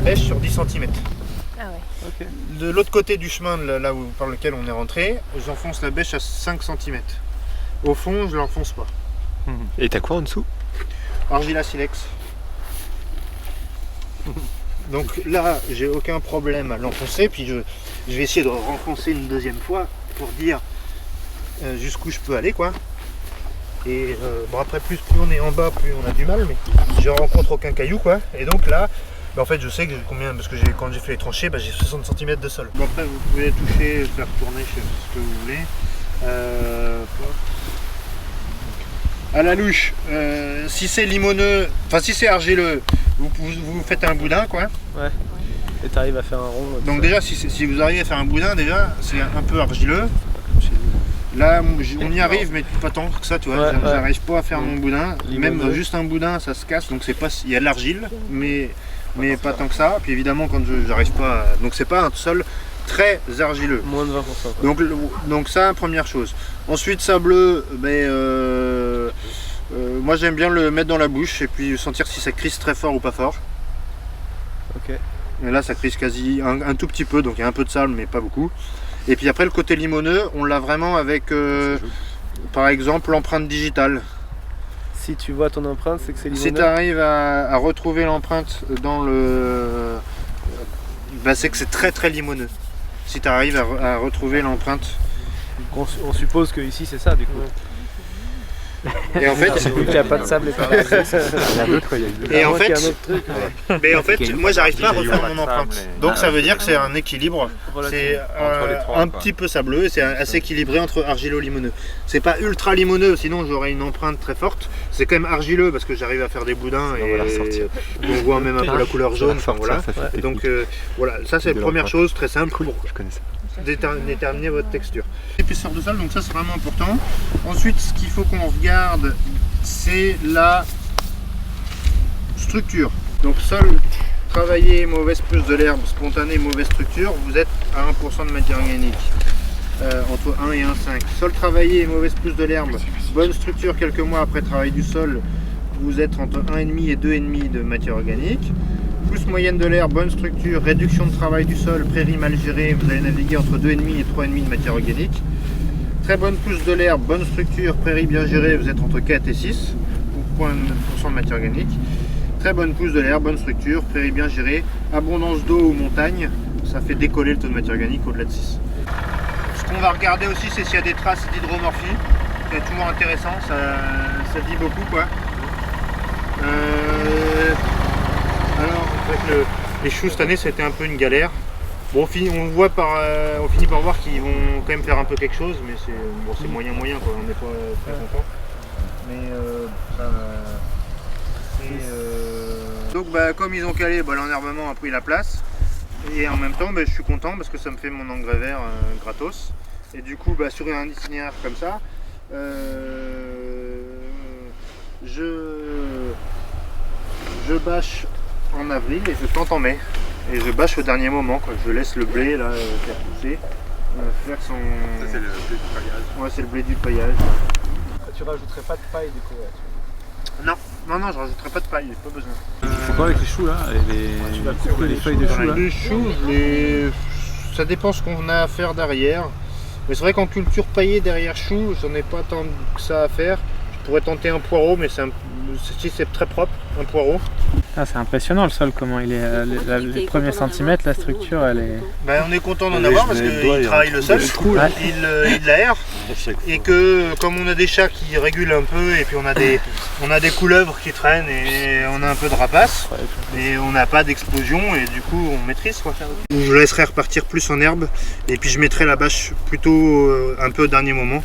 bêche sur 10 cm. Ah ouais. Ok. De l'autre côté du chemin, là où, par lequel on est rentré, j'enfonce la bêche à 5 cm. Au fond, je ne l'enfonce pas. Et t'as quoi en dessous? Argila silex. Donc là, j'ai aucun problème à l'enfoncer, puis je vais essayer de renfoncer une deuxième fois pour dire jusqu'où je peux aller, quoi. Et bon, après, plus on est en bas, plus on a du mal, mais je rencontre aucun caillou, quoi. Et donc là, en fait, je sais que j'ai combien, parce que quand j'ai fait les tranchées, j'ai 60 cm de sol. Bon, après, vous pouvez toucher, faire tourner ce que vous voulez. À la louche, si c'est limoneux, enfin si c'est argileux, vous faites un boudin, quoi. Ouais. Et t'arrives à faire un rond. Donc déjà, si vous arrivez à faire un boudin, déjà, c'est un peu argileux. Là, on y arrive, mais pas tant que ça, tu vois. Ouais, J'arrive pas à faire mon boudin. Limoneux. Même juste un boudin, ça se casse. Donc c'est pas, il y a de l'argile, mais pas tant que ça. Puis évidemment, quand j'arrive pas, donc c'est pas un sol très argileux. Moins de 20%. Quoi. Donc ça, première chose. Ensuite, sableux, moi j'aime bien le mettre dans la bouche et puis sentir si ça crisse très fort ou pas fort. Ok. Et là, ça crisse quasi un tout petit peu, donc il y a un peu de sable, mais pas beaucoup. Et puis après, le côté limoneux, on l'a vraiment avec, par exemple, l'empreinte digitale. Si tu vois ton empreinte, c'est que c'est limoneux. Si tu arrives à retrouver l'empreinte dans le... c'est que c'est très très limoneux. Si tu arrives à retrouver l'empreinte. On suppose que ici c'est ça du coup. Et en fait, C'est vu qu'il n'y a pas de sable et pas de Et en fait, un autre truc. mais en fait, moi j'arrive pas à refaire mon empreinte. Donc ça veut dire que c'est un équilibre. C'est Entre les trois, un quoi. petit peu sableux et c'est assez équilibré entre argilo-limoneux. C'est pas ultra limoneux, sinon j'aurais une empreinte très forte. C'est quand même argileux parce que j'arrive à faire des boudins Sinon, on va la ressortir. on voit même un peu la couleur jaune. Enfin, voilà. Ça fait Et donc technique. voilà, ça c'est la première chose très simple pour Je connais ça. déterminer votre texture. L'épaisseur de sol, donc ça c'est vraiment important. Ensuite, ce qu'il faut qu'on regarde, c'est la structure. Donc sol travaillé, mauvaise pousse de l'herbe, spontané, mauvaise structure, vous êtes à 1% de matière organique. Entre 1 et 1,5. Sol travaillé, mauvaise pousse de l'herbe, bonne structure quelques mois après travail du sol, vous êtes entre 1,5 et 2,5 de matière organique. Pousse moyenne de l'herbe, bonne structure, réduction de travail du sol, prairie mal gérée, vous allez naviguer entre 2,5 et 3,5 de matière organique. Très bonne pousse de l'herbe, bonne structure, prairie bien gérée, vous êtes entre 4 et 6 % de matière organique. Très bonne pousse de l'herbe, bonne structure, prairie bien gérée, abondance d'eau ou montagne, ça fait décoller le taux de matière organique au-delà de 6. Ce qu'on va regarder aussi, c'est s'il y a des traces d'hydromorphie. C'est toujours intéressant, ça dit beaucoup, quoi. Alors, en fait, les choux cette année, c'était un peu une galère. Bon, on finit par voir qu'ils vont quand même faire un peu quelque chose, mais c'est moyen, quoi. On n'est pas très content. Mais donc, comme ils ont calé, l'enherbement a pris la place. Et en même temps, je suis content parce que ça me fait mon engrais vert gratos. Et du coup, sur un itinéraire comme ça, je bâche en avril et je plante en mai. Et je bâche au dernier moment, quoi. Je laisse le blé là, faire pousser, faire son... Ça, c'est le blé du paillage. Ouais, c'est le blé du paillage. Tu rajouterais pas de paille du coup. Non, je rajouterai pas de paille, pas besoin. Faut quoi avec les choux là? Tu vas couper couper les les feuilles de choux, choux là? Les choux, ça dépend ce qu'on a à faire derrière. Mais c'est vrai qu'en culture paillée derrière choux, j'en ai pas tant que ça à faire. Je pourrais tenter un poireau, mais si c'est très propre, un poireau. Ah, c'est impressionnant le sol, comment il est. Les premiers centimètres, la structure, elle est. On est content d'en Allez, avoir je parce mets le doigt, qu'il il y a travaille le sol, Ouais. il l'aère. Et que comme on a des chats qui régulent un peu et puis on a des couleuvres qui traînent et on a un peu de rapaces et on n'a pas d'explosion et du coup on maîtrise, quoi. Je laisserai repartir plus en herbe et puis je mettrai la bâche plutôt un peu au dernier moment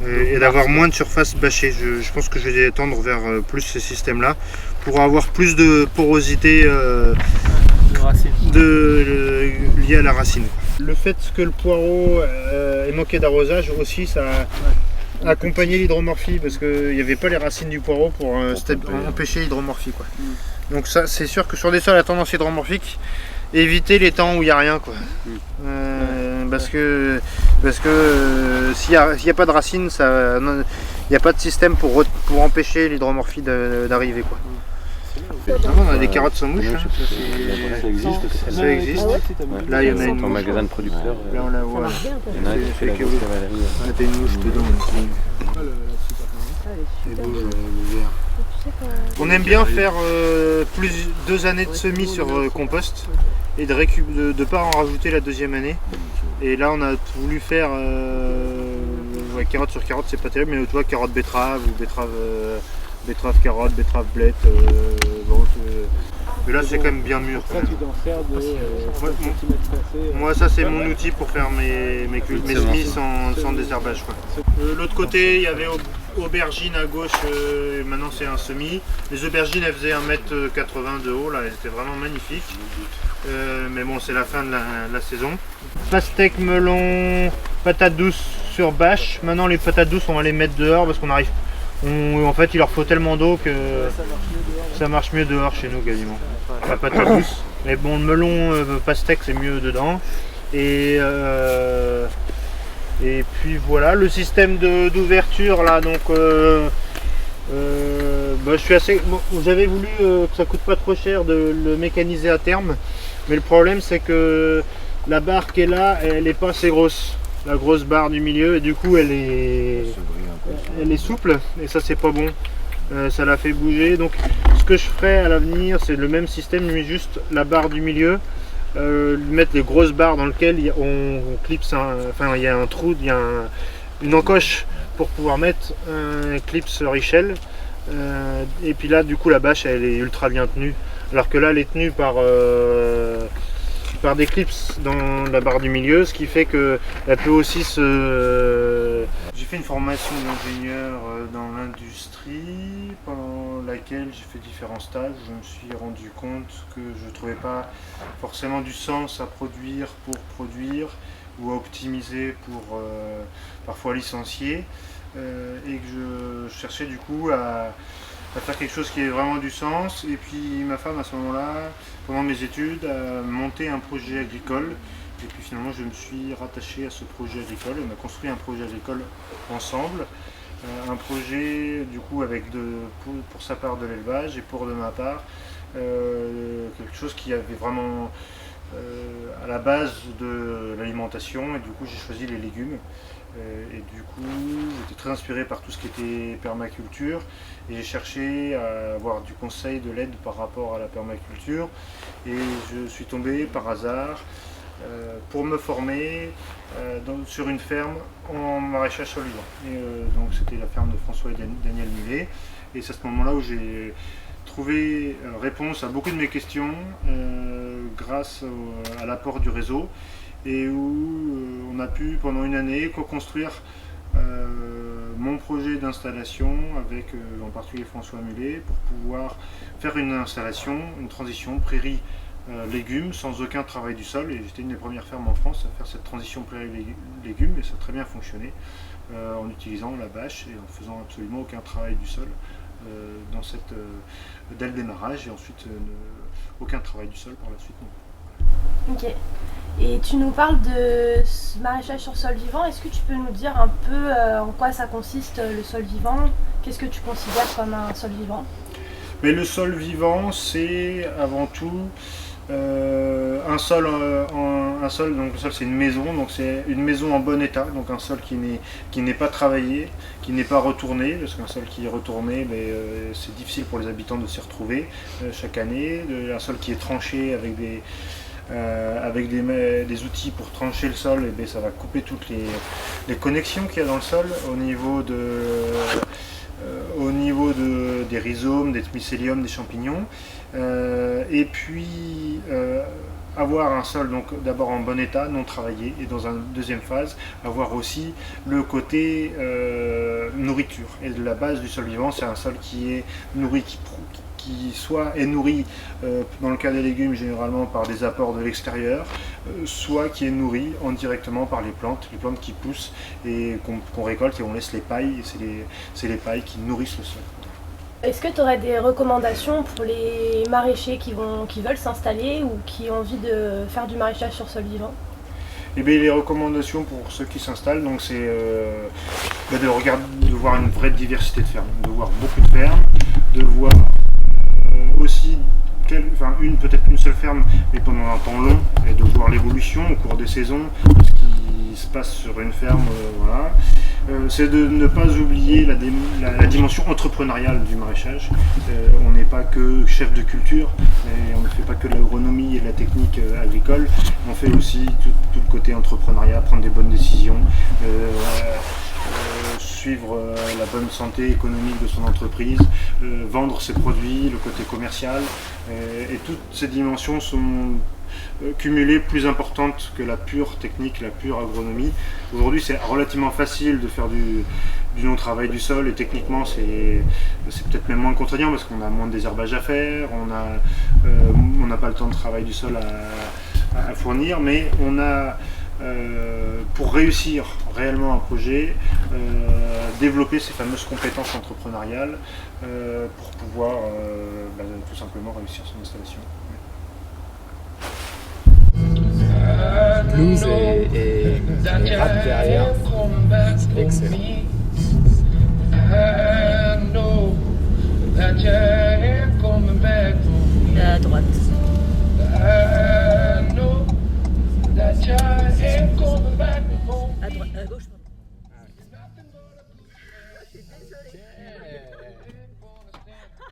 et d'avoir moins de surface bâchée. Je pense que je vais tendre vers plus ces systèmes là pour avoir plus de porosité liée à la racine. Le fait que le poireau ait manqué d'arrosage aussi, ça a accompagné l'hydromorphie parce qu'il n'y avait pas les racines du poireau pour empêcher l'hydromorphie, quoi. Donc ça, c'est sûr que sur des sols à tendance hydromorphique, éviter les temps où il n'y a rien, quoi. Parce que s'il n'y a pas de racines, il n'y a pas de système pour empêcher l'hydromorphie d'arriver, quoi. On a des carottes sans mouche. Hein. Ça existe. Ça existe. Là, il y en a une Ton mouche. magasin de producteurs. Là, on la voit. Il y en a un qui fait la grosse cavalerie. On a une mouche dedans. C'est beau, le vert. On aime bien faire 2 années de semis sur compost et de pas en rajouter la deuxième année. Et là, on a voulu faire carotte sur carotte, c'est pas terrible, mais tu vois, carotte betterave ou betterave carotte, betterave blette. Mais là, c'est quand même bien mûr. Ça, tu dois en faire de centimètres passés. Moi, ça, c'est mon outil pour faire mes semis sans désherbage. L'autre côté, il y avait aubergines à gauche, et maintenant c'est un semis. Les aubergines, elles faisaient 1m80 de haut, là, elles étaient vraiment magnifiques. Mais bon, c'est la fin de la saison. Pastèque, melon, patates douces sur bâche. Maintenant, les patates douces, on va les mettre dehors parce qu'on arrive. En fait, il leur faut tellement d'eau que ça marche mieux dehors chez nous quasiment. La patate douce. Mais bon, le melon, pastèque, c'est mieux dedans. Et puis voilà, le système d'ouverture là, donc je suis assez. Bon, j'avais voulu que ça coûte pas trop cher de le mécaniser à terme, mais le problème c'est que la barre qui est là, elle n'est pas assez grosse, la grosse barre du milieu, et du coup elle est souple, et ça c'est pas bon. Ça la fait bouger. Donc ce que je ferai à l'avenir, c'est le même système, mais juste la barre du milieu. Mettre les grosses barres dans lesquelles on clipse il y a un trou, il y a une encoche pour pouvoir mettre un clips Richel, et puis là du coup la bâche elle est ultra bien tenue, alors que là elle est tenue par des clips dans la barre du milieu, ce qui fait que elle peut aussi se... J'ai fait une formation d'ingénieur dans l'industrie pendant laquelle j'ai fait différents stages. Je me suis rendu compte que je ne trouvais pas forcément du sens à produire pour produire ou à optimiser pour parfois licencier, et que je cherchais du coup à faire quelque chose qui ait vraiment du sens. Et puis ma femme à ce moment-là, pendant mes études, a monté un projet agricole. Et puis finalement je me suis rattaché à ce projet agricole. On a construit un projet agricole ensemble. Un projet du coup avec pour sa part de l'élevage et pour de ma part quelque chose qui avait vraiment à la base de l'alimentation. Et du coup j'ai choisi les légumes. Et du coup j'étais très inspiré par tout ce qui était permaculture, et j'ai cherché à avoir du conseil, de l'aide par rapport à la permaculture, et je suis tombé par hasard pour me former sur une ferme en maraîchage sur vivant. Et donc c'était la ferme de François et Daniel Millet, et c'est à ce moment là où j'ai trouvé réponse à beaucoup de mes questions grâce à l'apport du réseau, et où on a pu pendant une année co-construire mon projet d'installation avec en particulier François Millet, pour pouvoir faire une installation, une transition prairie légumes sans aucun travail du sol. Et j'étais une des premières fermes en France à faire cette transition prairie légumes, et ça a très bien fonctionné en utilisant la bâche et en faisant absolument aucun travail du sol dès le démarrage, et ensuite aucun travail du sol par la suite. Non. Ok. Et tu nous parles de maraîchage sur sol vivant. Est-ce que tu peux nous dire un peu en quoi ça consiste le sol vivant? Qu'est-ce que tu considères comme un sol vivant? Mais le sol vivant, c'est avant tout un sol, donc le sol c'est une maison, donc c'est une maison en bon état, donc un sol qui n'est pas travaillé, qui n'est pas retourné, parce qu'un sol qui est retourné, c'est difficile pour les habitants de s'y retrouver chaque année. Un sol qui est tranché avec des outils pour trancher le sol, et ça va couper toutes les connexions qu'il y a dans le sol au niveau des rhizomes, des mycéliums, des champignons. Et puis avoir un sol donc d'abord en bon état, non travaillé, et dans une deuxième phase avoir aussi le côté nourriture. Et la base du sol vivant, c'est un sol qui est nourri, qui soit est nourri dans le cas des légumes généralement par des apports de l'extérieur, soit qui est nourri indirectement par les plantes qui poussent et qu'on récolte, et on laisse les pailles, et c'est les pailles qui nourrissent le sol. Est-ce que tu aurais des recommandations pour les maraîchers qui veulent s'installer ou qui ont envie de faire du maraîchage sur sol vivant? Eh bien, les recommandations pour ceux qui s'installent, donc c'est de voir une vraie diversité de fermes, de voir beaucoup de fermes, de voir peut-être une seule ferme, mais pendant un temps long, et de voir l'évolution au cours des saisons, de ce qui se passe sur une ferme, voilà. C'est de ne pas oublier la dimension entrepreneuriale du maraîchage. On n'est pas que chef de culture, et on ne fait pas que de l'agronomie et de la technique agricole, on fait aussi tout le côté entrepreneuriat, prendre des bonnes décisions, suivre la bonne santé économique de son entreprise, vendre ses produits, le côté commercial, et toutes ces dimensions sont cumulées plus importantes que la pure technique, la pure agronomie. Aujourd'hui, c'est relativement facile de faire du non-travail du sol, et techniquement c'est peut-être même moins contraignant parce qu'on a moins de désherbage à faire, on n'a pas le temps de travail du sol à fournir, mais on a pour réussir réellement un projet, développer ces fameuses compétences entrepreneuriales pour pouvoir tout simplement réussir son installation. Blues et rap derrière, c'est excellent.